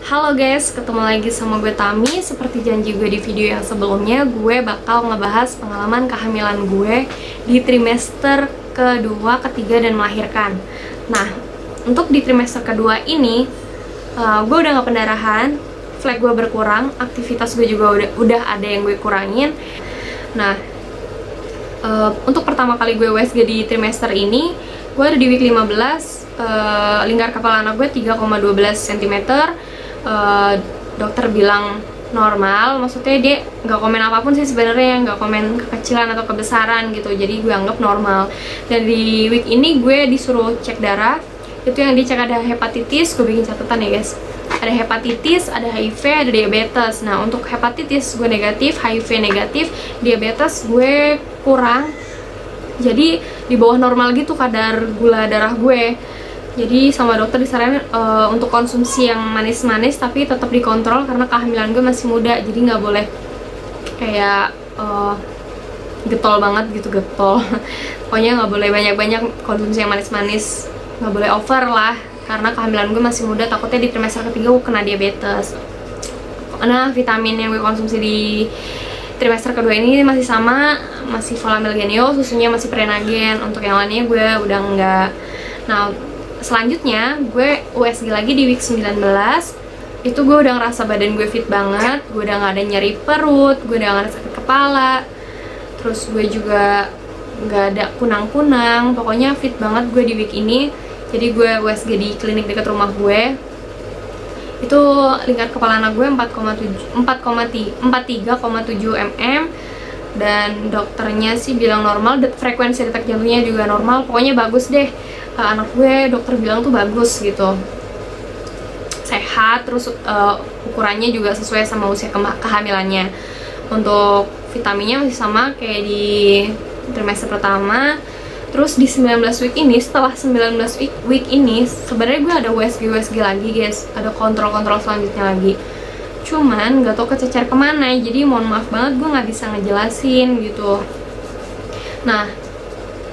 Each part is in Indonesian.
Halo guys, ketemu lagi sama gue Tami. Seperti janji gue di video yang sebelumnya, gue bakal ngebahas pengalaman kehamilan gue di trimester kedua, ketiga, dan melahirkan. Nah, untuk di trimester kedua ini, gue udah gak pendarahan, flag gue berkurang, aktivitas gue juga udah ada yang gue kurangin. Nah, untuk pertama kali gue USG di trimester ini, gue ada di week 15, lingkar kepala anak gue 3,12 cm. Dokter bilang normal, maksudnya dia nggak komen apapun sih sebenarnya, nggak komen kekecilan atau kebesaran gitu, jadi gue anggap normal. Dan di week ini gue disuruh cek darah, itu yang dicek ada hepatitis, gue bikin catatan ya guys, ada hepatitis, ada HIV, ada diabetes. Nah, untuk hepatitis gue negatif, HIV negatif, diabetes gue kurang, jadi di bawah normal gitu kadar gula darah gue. Jadi sama dokter disaranin untuk konsumsi yang manis-manis tapi tetap dikontrol karena kehamilan gue masih muda, jadi nggak boleh kayak getol banget gitu, getol. Pokoknya nggak boleh banyak-banyak konsumsi yang manis-manis, nggak boleh over lah karena kehamilan gue masih muda, takutnya di trimester ketiga gue kena diabetes. Nah, vitamin yang gue konsumsi di trimester kedua ini masih sama, masih Folamil Genio, susunya masih Prenagen. Untuk yang lainnya gue udah enggak. Nah, selanjutnya gue USG lagi di week 19. Itu gue udah ngerasa badan gue fit banget, gue udah gak ada nyeri perut, gue udah gak ada sakit kepala, terus gue juga gak ada kunang-kunang, pokoknya fit banget gue di week ini. Jadi gue USG di klinik dekat rumah gue, itu lingkar kepala anak gue 43,7 mm, dan dokternya sih bilang normal, frekuensi detak jantungnya juga normal, pokoknya bagus deh. Anak gue dokter bilang tuh bagus gitu, sehat, terus ukurannya juga sesuai sama usia kehamilannya. Untuk vitaminnya masih sama kayak di trimester pertama. Terus di 19 week ini, setelah 19 week ini sebenarnya gue ada USG lagi guys, ada kontrol selanjutnya lagi, cuman gak tau kececer kemana, jadi mohon maaf banget gue gak bisa ngejelasin gitu. Nah,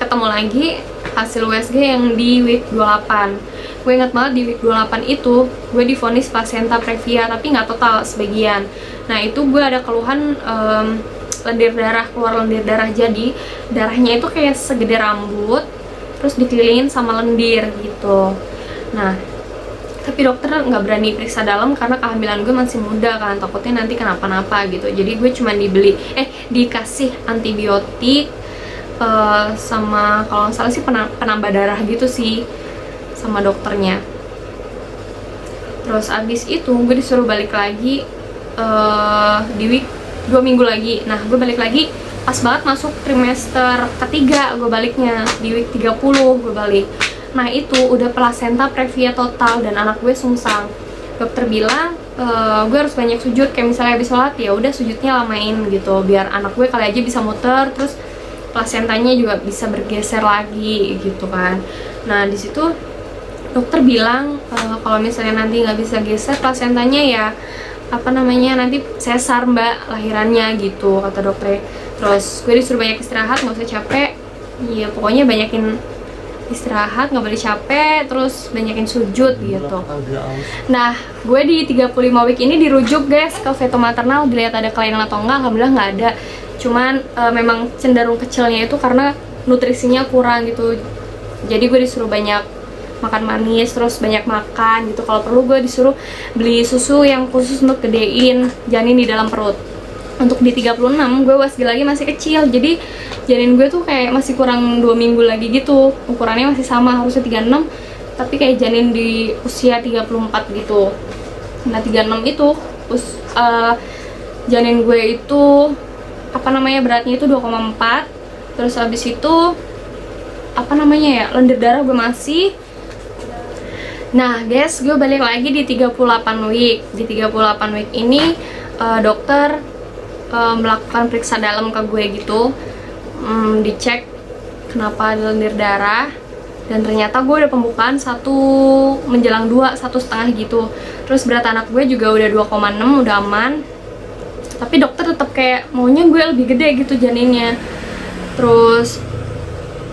ketemu lagi hasil USG yang di week 28. Gue ingat banget di week 28 itu gue divonis placenta previa tapi nggak total, sebagian. Nah, itu gue ada keluhan lendir darah, keluar lendir darah, jadi darahnya itu kayak segede rambut terus dikelilingin sama lendir gitu. Nah, tapi dokter nggak berani periksa dalam karena kehamilan gue masih muda kan, takutnya nanti kenapa-napa gitu. Jadi gue cuma dikasih antibiotik sama kalau nggak salah sih penambah darah gitu sih sama dokternya. Terus abis itu gue disuruh balik lagi di week 2 minggu lagi. Nah, gue balik lagi pas banget masuk trimester ketiga, gue baliknya di week 30 gue balik. Nah, itu udah placenta previa total dan anak gue sungsang. Dokter bilang gue harus banyak sujud, kayak misalnya habis sholat ya udah sujudnya lamain gitu biar anak gue kali aja bisa muter, terus plasentanya juga bisa bergeser lagi gitu kan. Nah, di situ dokter bilang kalau misalnya nanti nggak bisa geser plasentanya ya nanti sesar mbak lahirannya gitu kata dokter. Terus gue disuruh banyak istirahat, nggak usah capek, ya pokoknya banyakin istirahat, nggak boleh capek, terus banyakin sujud gitu. Nah, gue di 35 week ini dirujuk guys ke feto maternal, dilihat ada kelainan atau enggak, alhamdulillah nggak ada. Cuman memang cenderung kecilnya itu karena nutrisinya kurang gitu, jadi gue disuruh banyak makan manis, terus banyak makan gitu. Kalau perlu gue disuruh beli susu yang khusus untuk gedein janin di dalam perut. Untuk di 36 gue USG lagi masih kecil, jadi janin gue tuh kayak masih kurang 2 minggu lagi gitu, ukurannya masih sama, harusnya 36 tapi kayak janin di usia 34 gitu. Nah, 36 itu janin gue itu beratnya itu 2,4. terus habis itu lendir darah gue masih. Nah guys, gue balik lagi di 38 week. Di 38 week ini dokter melakukan periksa dalam ke gue gitu, dicek kenapa ada lendir darah, dan ternyata gue udah pembukaan 1 menjelang 2, 1,5 gitu. Terus berat anak gue juga udah 2,6, udah aman. Tapi dokter tetap kayak maunya gue lebih gede gitu janinnya. Terus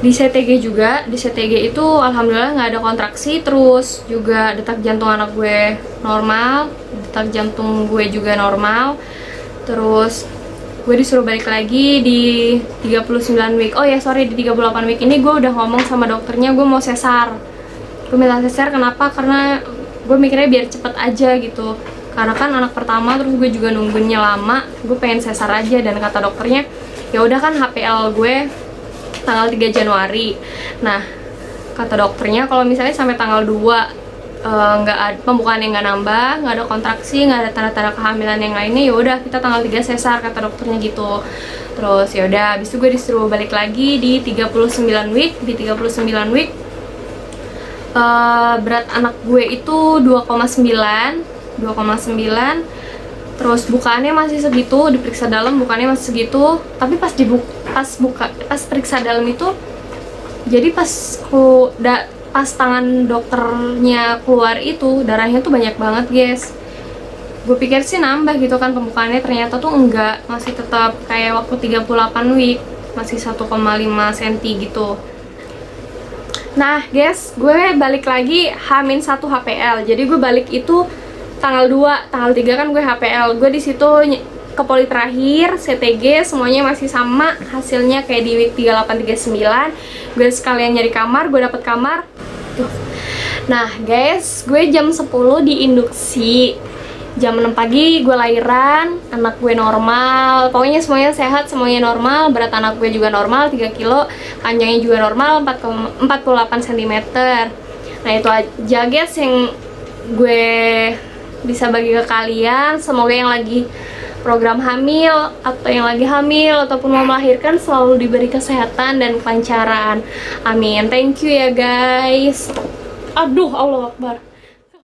Di CTG juga, di CTG itu alhamdulillah nggak ada kontraksi, terus juga detak jantung anak gue normal, detak jantung gue juga normal. Terus gue disuruh balik lagi di 39 week. Oh ya sorry, di 38 week ini gue udah ngomong sama dokternya gue mau sesar. Gue minta sesar kenapa? Karena gue mikirnya biar cepet aja gitu. Karena kan anak pertama, terus gue juga nunggunya lama, gue pengen sesar aja. Dan kata dokternya, ya udah kan HPL gue tanggal 3 Januari. Nah, kata dokternya kalau misalnya sampai tanggal 2 nggak ada pembukaan yang nggak nambah, nggak ada kontraksi, nggak ada tanda-tanda kehamilan yang lainnya, ya udah kita tanggal 3 sesar, kata dokternya gitu. Terus ya udah, habis itu gue disuruh balik lagi di 39 week. Di 39 week berat anak gue itu 2,9. Terus bukaannya masih segitu, diperiksa dalam bukaannya masih segitu, tapi pas periksa dalam itu, jadi pas tangan dokternya keluar itu darahnya tuh banyak banget guys. Gue pikir sih nambah gitu kan pembukaannya, ternyata tuh enggak, masih tetap kayak waktu 38 week, masih 1,5 cm gitu. Nah guys, gue balik lagi H-1 HPL, jadi gue balik itu tanggal 2, tanggal 3 kan gue HPL. Gue di situ ke poli terakhir, CTG semuanya masih sama, hasilnya kayak di week 38 39. Gue sekalian nyari kamar, gue dapet kamar. Tuh. Nah, guys, gue jam 10 diinduksi. Jam 6 pagi gue lahiran, anak gue normal. Pokoknya semuanya sehat, semuanya normal. Berat anak gue juga normal, 3 kilo. Panjangnya juga normal, 48 cm. Nah, itu aja guys yang gue bisa bagi ke kalian. Semoga yang lagi program hamil atau yang lagi hamil ataupun mau melahirkan selalu diberi kesehatan dan kelancaran. Amin. Thank you ya guys. Aduh, Allahu Akbar.